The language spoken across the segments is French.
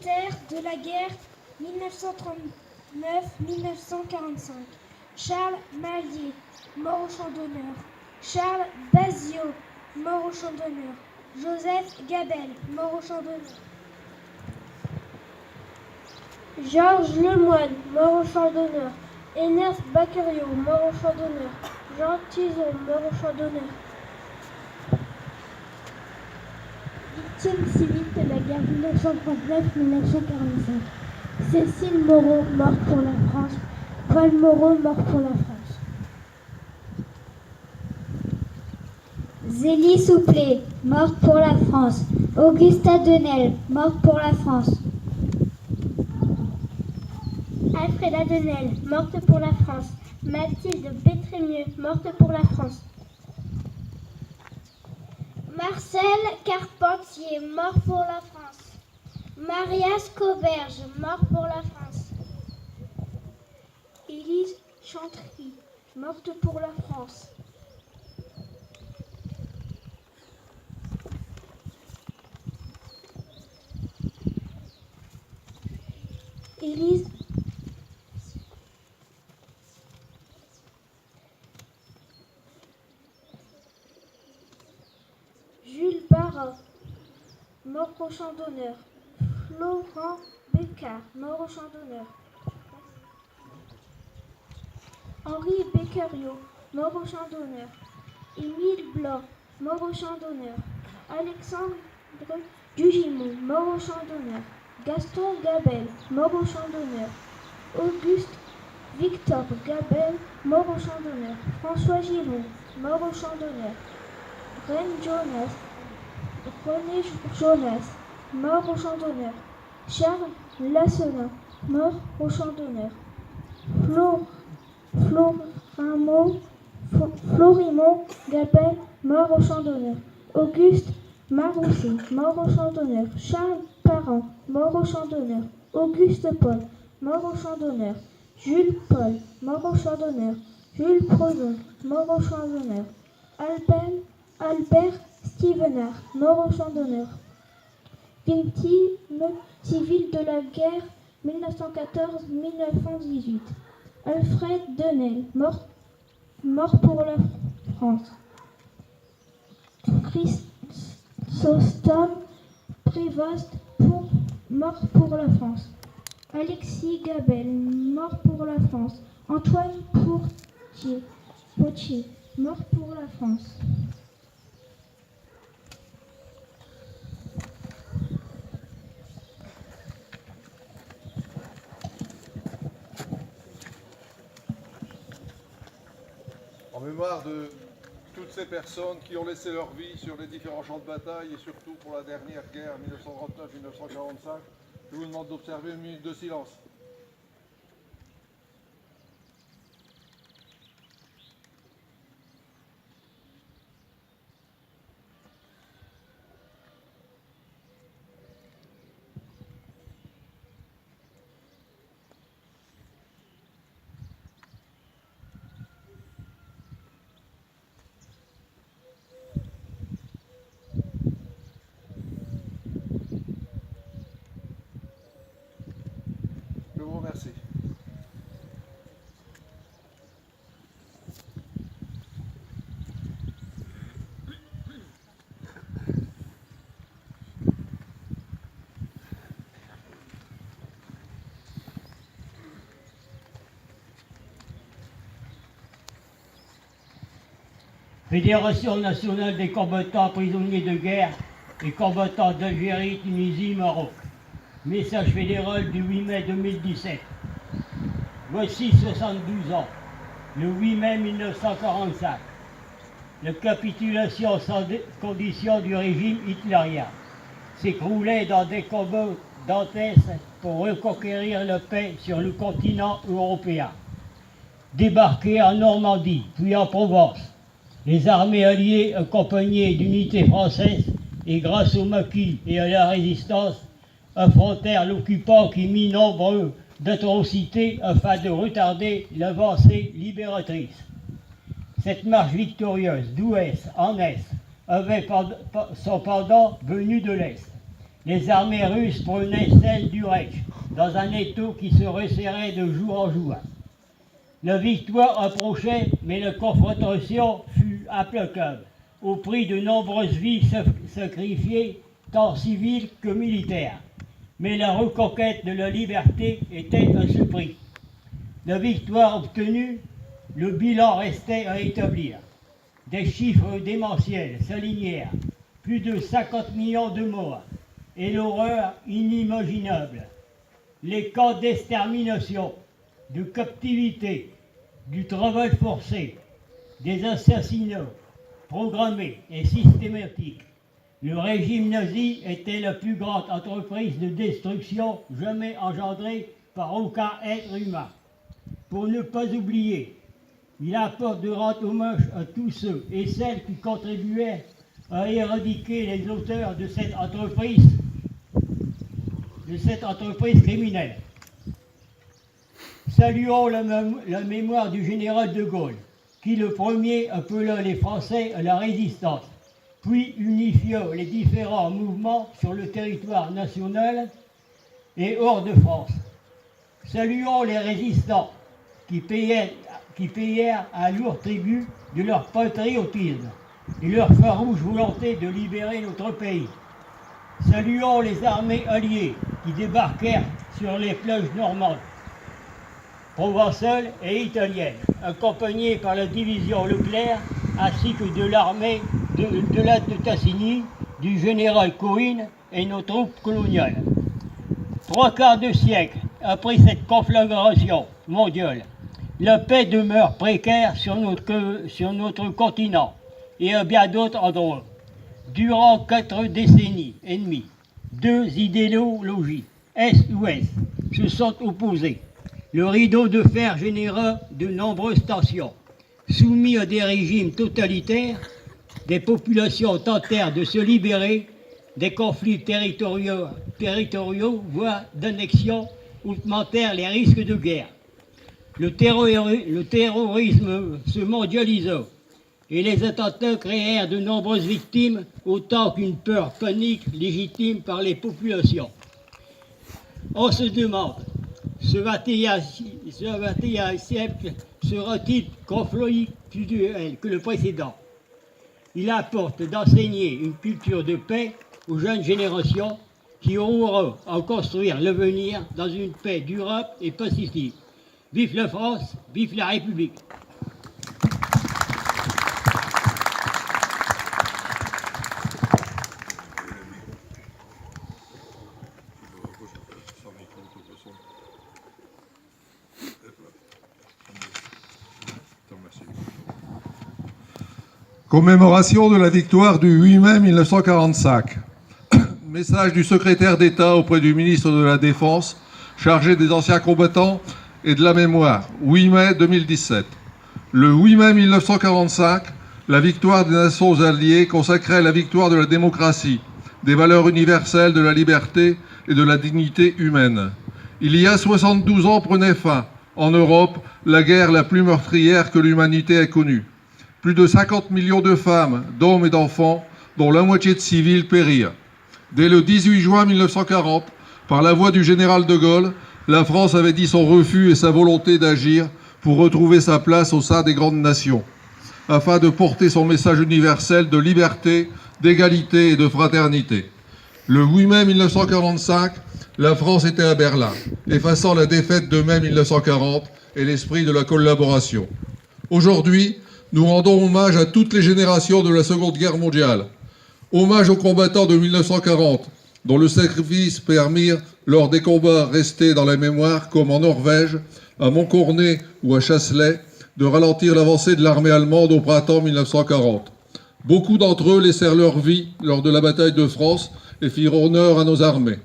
militaire de la guerre 1939-1945. Charles Mallier, mort au champ d'honneur. Charles Bazio, mort au champ d'honneur. Joseph Gabel, mort au champ d'honneur. Georges Lemoine, mort au champ d'honneur. Ernest Becquerel, mort au champ d'honneur. Jean Tison, mort au champ d'honneur. Victime civile de la guerre 1939-1945. Cécile Moreau, mort pour la France. Paul Moreau, mort pour la France. Zélie Souplé, morte pour la France. Augusta Denel, morte pour la France. Alfreda Denel, morte pour la France. Mathilde Pétrémieux, morte pour la France. Marcel Carpentier, mort pour la France. Maria Scauberge, mort pour la France. Élise Chantry, morte pour la France. Élise Jules Barra, mort au champ d'honneur. Florent Bécard, mort au champ d'honneur. Henri Becquerel, mort au champ d'honneur. Émile Blanc, mort au champ d'honneur. Alexandre Dugimon, mort au champ d'honneur. Gaston Gabel, mort au champ d'honneur. Auguste Victor Gabel, mort au champ d'honneur. François Giron, mort au champ d'honneur. René Jonas, mort au champ d'honneur. Charles Lasselin, mort au champ d'honneur. Florimond Gabel, mort au champ d'honneur. Auguste Marousset, mort au champ d'honneur. Charles Parent, mort au champ d'honneur. Auguste Paul, mort au champ d'honneur. Jules Paul, mort au champ d'honneur. Jules Proudhon, mort au champ d'honneur. Albert Stevenard, mort au champ d'honneur. Victime civile de la guerre 1914-1918. Alfred Denel, mort pour la France. Chrysostome Prévost, mort pour la France. Alexis Gabel, mort pour la France. Antoine Potier, mort pour la France. En mémoire de toutes ces personnes qui ont laissé leur vie sur les différents champs de bataille et surtout pour la dernière guerre 1939-1945, je vous demande d'observer une minute de silence. Je vous remercie. Fédération nationale des combattants prisonniers de guerre et combattants d'Algérie, Tunisie, Maroc. Message fédéral du 8 mai 2017. Voici 72 ans, le 8 mai 1945. La capitulation sans condition du régime hitlérien s'écroulait dans des combats dantesques pour reconquérir la paix sur le continent européen. Débarqués en Normandie, puis en Provence, les armées alliées, accompagnées d'unités françaises et grâce au maquis et à la résistance, affrontèrent l'occupant qui mit nombre d'atrocités afin de retarder l'avancée libératrice. Cette marche victorieuse d'ouest en est avait son pendant venu de l'est. les armées russes prenaient celle du Reich, dans un étau qui se resserrait de jour en jour. La victoire approchait, mais la confrontation fut implacable, au prix de nombreuses vies sacrifiées, tant civiles que militaires. Mais la reconquête de la liberté était à ce prix. La victoire obtenue, le bilan restait à établir. Des chiffres démentiels s'alignèrent, plus de 50 millions de morts, et l'horreur inimaginable. Les camps d'extermination, de captivité, du travail forcé, des assassinats programmés et systématiques. Le régime nazi était la plus grande entreprise de destruction jamais engendrée par aucun être humain. Pour ne pas oublier, il importe de rendre hommage à tous ceux et celles qui contribuaient à éradiquer les auteurs de cette entreprise criminelle. Saluons la mémoire du général de Gaulle, qui le premier appela les Français à la résistance, puis unifia les différents mouvements sur le territoire national et hors de France. Saluons les résistants qui payèrent un lourd tribut de leur patriotisme et leur farouche volonté de libérer notre pays. Saluons les armées alliées qui débarquèrent sur les plages normandes, provençales et italiennes, accompagnées par la division Leclerc ainsi que de l'armée de la de Tassigny, du général Cohen et nos troupes coloniales. 3/4 de siècle après cette conflagration mondiale, la paix demeure précaire sur notre continent et à bien d'autres endroits. Durant 4 décennies et demie, 2 idéologies, Est-Ouest, se sont opposées. Le rideau de fer généra de nombreuses tensions. Soumis à des régimes totalitaires, des populations tentèrent de se libérer, des conflits territoriaux voire d'annexion, augmentèrent les risques de guerre. Le terrorisme se mondialisa et les attentats créèrent de nombreuses victimes, autant qu'une peur panique légitime par les populations. On se demande, ce 21e siècle sera-t-il conflictuel que le précédent? Il importe d'enseigner une culture de paix aux jeunes générations qui auront à construire l'avenir dans une paix durable et pacifique. Vive la France, vive la République! Commémoration de la victoire du 8 mai 1945. Message du secrétaire d'État auprès du ministre de la Défense, chargé des anciens combattants et de la mémoire, 8 mai 2017. Le 8 mai 1945, la victoire des nations alliées consacrait la victoire de la démocratie, des valeurs universelles de la liberté et de la dignité humaine. Il y a 72 ans prenait fin, en Europe, la guerre la plus meurtrière que l'humanité ait connue. Plus de 50 millions de femmes, d'hommes et d'enfants, dont la moitié de civils, périrent. Dès le 18 juin 1940, par la voix du général de Gaulle, la France avait dit son refus et sa volonté d'agir pour retrouver sa place au sein des grandes nations, afin de porter son message universel de liberté, d'égalité et de fraternité. Le 8 mai 1945, la France était à Berlin, effaçant la défaite de mai 1940 et l'esprit de la collaboration. Aujourd'hui, nous rendons hommage à toutes les générations de la Seconde Guerre mondiale. Hommage aux combattants de 1940, dont le sacrifice permit, lors des combats restés dans la mémoire, comme en Norvège, à Montcornet ou à Chasselet, de ralentir l'avancée de l'armée allemande au printemps 1940. Beaucoup d'entre eux laissèrent leur vie lors de la bataille de France et firent honneur à nos armées.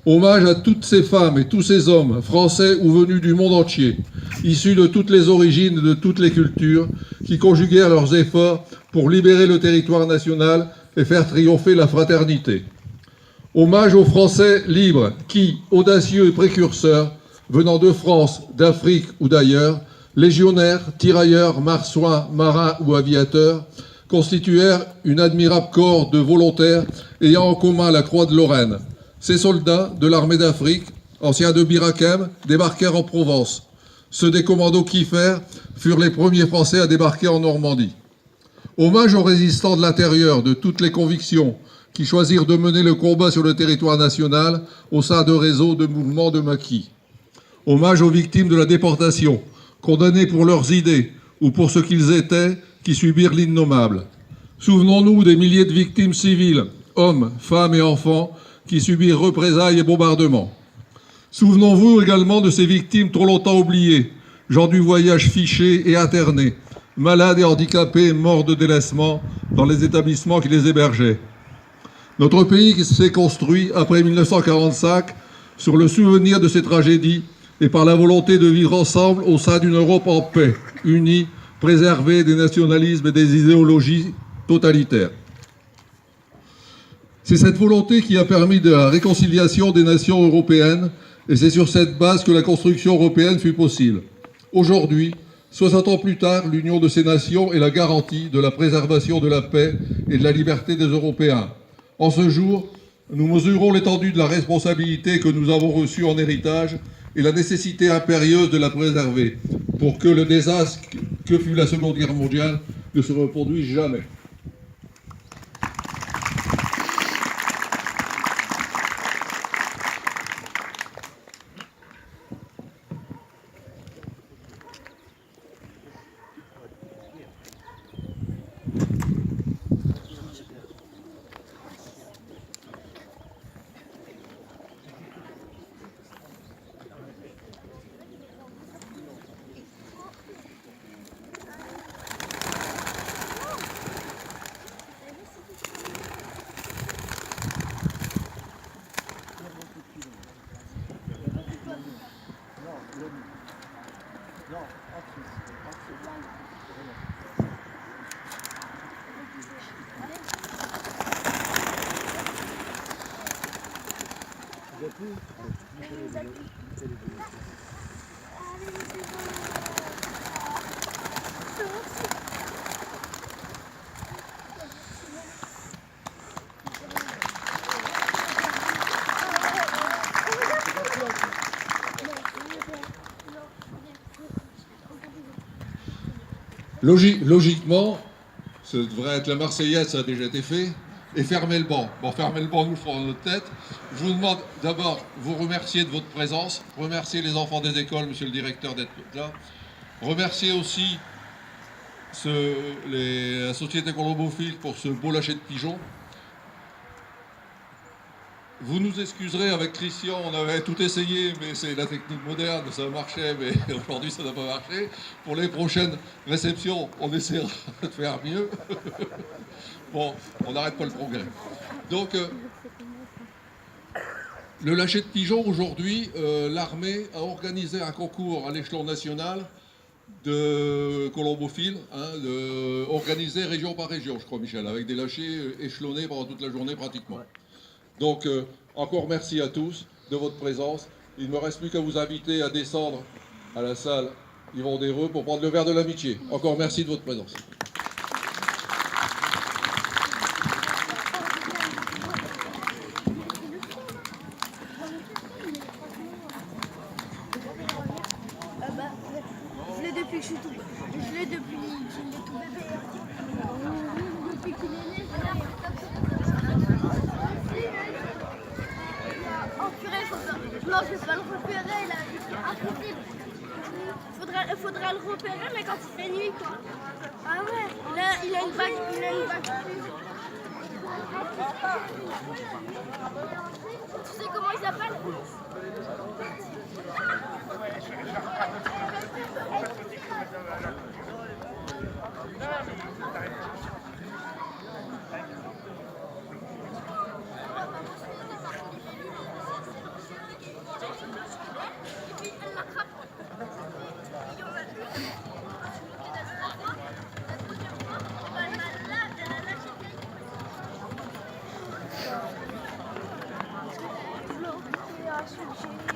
Hommage à toutes ces femmes et tous ces hommes, français ou venus du monde entier, issus de toutes les origines et de toutes les cultures, qui conjuguèrent leurs efforts pour libérer le territoire national et faire triompher la fraternité. Hommage aux Français libres qui, audacieux et précurseurs, venant de France, d'Afrique ou d'ailleurs, légionnaires, tirailleurs, marsouins, marins ou aviateurs, constituèrent une admirable corps de volontaires ayant en commun la Croix de Lorraine. Ces soldats de l'armée d'Afrique, anciens de Bir Hakeim, débarquèrent en Provence. Ceux des commandos Kiefer furent les premiers Français à débarquer en Normandie. Hommage aux résistants de l'intérieur de toutes les convictions qui choisirent de mener le combat sur le territoire national au sein de réseaux de mouvements de maquis. Hommage aux victimes de la déportation, condamnés pour leurs idées ou pour ce qu'ils étaient, qui subirent l'innommable. Souvenons-nous des milliers de victimes civiles, hommes, femmes et enfants, qui subirent représailles et bombardements. Souvenons-vous également de ces victimes trop longtemps oubliées, gens du voyage fichés et internés, malades et handicapés, morts de délaissement dans les établissements qui les hébergeaient. Notre pays s'est construit après 1945 sur le souvenir de ces tragédies et par la volonté de vivre ensemble au sein d'une Europe en paix, unie, préservée des nationalismes et des idéologies totalitaires. C'est cette volonté qui a permis de la réconciliation des nations européennes et c'est sur cette base que la construction européenne fut possible. Aujourd'hui, 60 ans plus tard, l'union de ces nations est la garantie de la préservation de la paix et de la liberté des Européens. En ce jour, nous mesurons l'étendue de la responsabilité que nous avons reçue en héritage et la nécessité impérieuse de la préserver pour que le désastre que fut la Seconde Guerre mondiale ne se reproduise jamais. Logiquement, ce devrait être la Marseillaise, ça a déjà été fait, et fermer le banc. Bon, fermer le banc, nous le ferons dans notre tête. Je vous demande d'abord vous remercier de votre présence, remercier les enfants des écoles, monsieur le directeur, d'être là, remercier aussi la Société Colombophile pour ce beau lâcher de pigeons. Vous nous excuserez, avec Christian, on avait tout essayé, mais c'est la technique moderne, ça marchait, mais aujourd'hui ça n'a pas marché. Pour les prochaines réceptions, on essaiera de faire mieux. Bon, on n'arrête pas le progrès. Donc, le lâcher de pigeons, aujourd'hui, l'armée a organisé un concours à l'échelon national de colombophiles, organisé région par région, je crois, Michel, avec des lâchers échelonnés pendant toute la journée pratiquement. Donc, encore merci à tous de votre présence. Il ne me reste plus qu'à vous inviter à descendre à la salle Yvon Desreux pour prendre le verre de l'amitié. Encore merci de votre présence. Je l'ai depuis que je suis tout bébé. Je l'ai depuis qu'il est tout bébé. Depuis qu'il est né, je l'ai. Oh purée, non, je vais pas le repérer là. Impossible. Faudrait le repérer, mais quand il fait nuit quoi. Ah ouais, là, il a une bague. Tu sais comment il s'appelle? Flo,